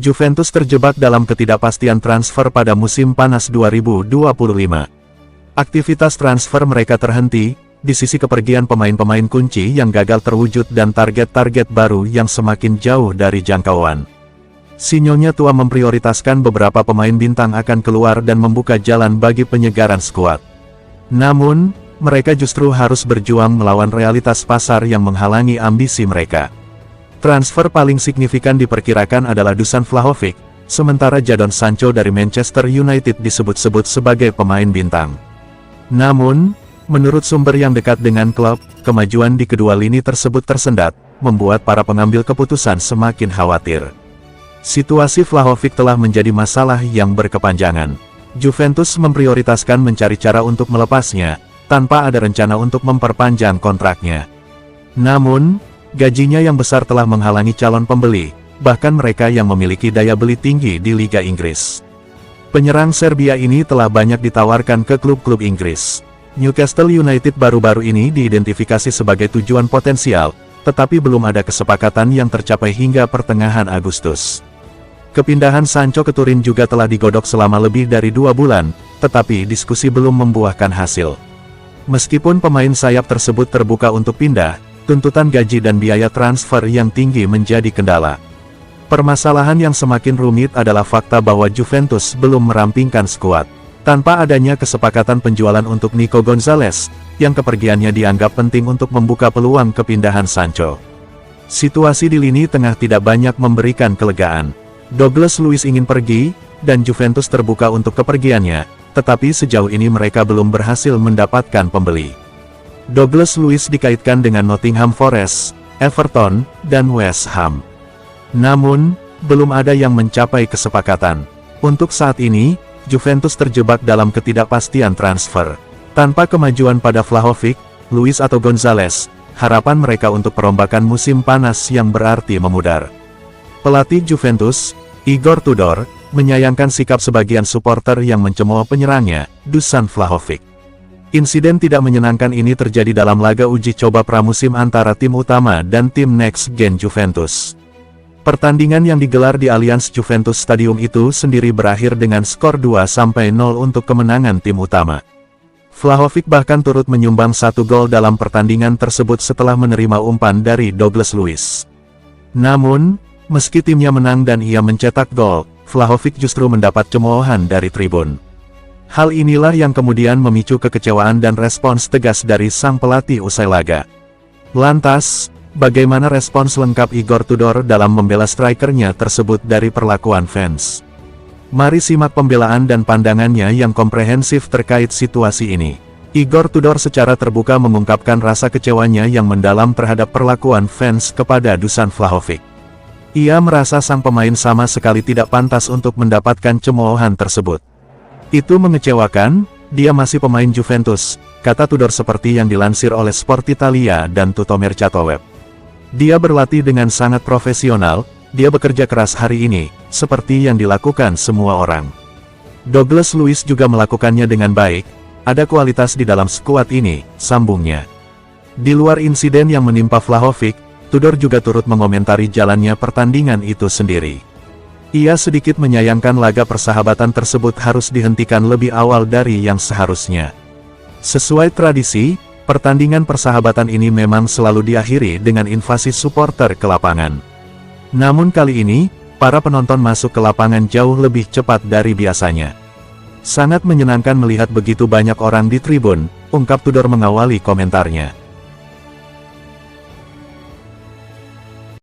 Juventus terjebak dalam ketidakpastian transfer pada musim panas 2025. Aktivitas transfer mereka terhenti, di sisi kepergian pemain-pemain kunci yang gagal terwujud dan target-target baru yang semakin jauh dari jangkauan. Sinyonya tua memprioritaskan beberapa pemain bintang akan keluar dan membuka jalan bagi penyegaran skuad. Namun, mereka justru harus berjuang melawan realitas pasar yang menghalangi ambisi mereka. Transfer paling signifikan diperkirakan adalah Dusan Vlahovic, sementara Jadon Sancho dari Manchester United disebut-sebut sebagai pemain bintang. Namun, menurut sumber yang dekat dengan klub, kemajuan di kedua lini tersebut tersendat, membuat para pengambil keputusan semakin khawatir. Situasi Vlahovic telah menjadi masalah yang berkepanjangan. Juventus memprioritaskan mencari cara untuk melepasnya, tanpa ada rencana untuk memperpanjang kontraknya. Namun, gajinya yang besar telah menghalangi calon pembeli, bahkan mereka yang memiliki daya beli tinggi di Liga Inggris. Penyerang Serbia ini telah banyak ditawarkan ke klub-klub Inggris. Newcastle United baru-baru ini diidentifikasi sebagai tujuan potensial, tetapi belum ada kesepakatan yang tercapai hingga pertengahan Agustus. Kepindahan Sancho ke Turin juga telah digodok selama lebih dari 2 bulan, tetapi diskusi belum membuahkan hasil. Meskipun pemain sayap tersebut terbuka untuk pindah, tuntutan gaji dan biaya transfer yang tinggi menjadi kendala. Permasalahan yang semakin rumit adalah fakta bahwa Juventus belum merampingkan skuad. Tanpa adanya kesepakatan penjualan untuk Nico Gonzalez, yang kepergiannya dianggap penting untuk membuka peluang kepindahan Sancho. Situasi di lini tengah tidak banyak memberikan kelegaan. Douglas Luiz ingin pergi, dan Juventus terbuka untuk kepergiannya, tetapi sejauh ini mereka belum berhasil mendapatkan pembeli. Douglas Luiz dikaitkan dengan Nottingham Forest, Everton, dan West Ham. Namun, belum ada yang mencapai kesepakatan. Untuk saat ini, Juventus terjebak dalam ketidakpastian transfer. Tanpa kemajuan pada Vlahovic, Luiz atau Gonzalez, harapan mereka untuk perombakan musim panas yang berarti memudar. Pelatih Juventus, Igor Tudor, menyayangkan sikap sebagian supporter yang mencemooh penyerangnya, Dusan Vlahovic. Insiden tidak menyenangkan ini terjadi dalam laga uji coba pramusim antara tim utama dan tim Next Gen Juventus. Pertandingan yang digelar di Allianz Juventus Stadium itu sendiri berakhir dengan skor 2-0 untuk kemenangan tim utama. Vlahovic bahkan turut menyumbang 1 gol dalam pertandingan tersebut setelah menerima umpan dari Douglas Luiz. Namun, meski timnya menang dan ia mencetak gol, Vlahovic justru mendapat cemoohan dari tribun. Hal inilah yang kemudian memicu kekecewaan dan respons tegas dari sang pelatih usai laga. Lantas, bagaimana respons lengkap Igor Tudor dalam membela strikernya tersebut dari perlakuan fans? Mari simak pembelaan dan pandangannya yang komprehensif terkait situasi ini. Igor Tudor secara terbuka mengungkapkan rasa kecewanya yang mendalam terhadap perlakuan fans kepada Dusan Vlahovic. Ia merasa sang pemain sama sekali tidak pantas untuk mendapatkan cemoohan tersebut. Itu mengecewakan, dia masih pemain Juventus, kata Tudor seperti yang dilansir oleh Sport Italia dan Tuttomercatoweb. Dia berlatih dengan sangat profesional, dia bekerja keras hari ini, seperti yang dilakukan semua orang. Douglas Luiz juga melakukannya dengan baik, ada kualitas di dalam skuad ini, sambungnya. Di luar insiden yang menimpa Vlahovic, Tudor juga turut mengomentari jalannya pertandingan itu sendiri. Ia sedikit menyayangkan laga persahabatan tersebut harus dihentikan lebih awal dari yang seharusnya. Sesuai tradisi, pertandingan persahabatan ini memang selalu diakhiri dengan invasi supporter ke lapangan. Namun kali ini, para penonton masuk ke lapangan jauh lebih cepat dari biasanya. Sangat menyenangkan melihat begitu banyak orang di tribun, ungkap Tudor mengawali komentarnya.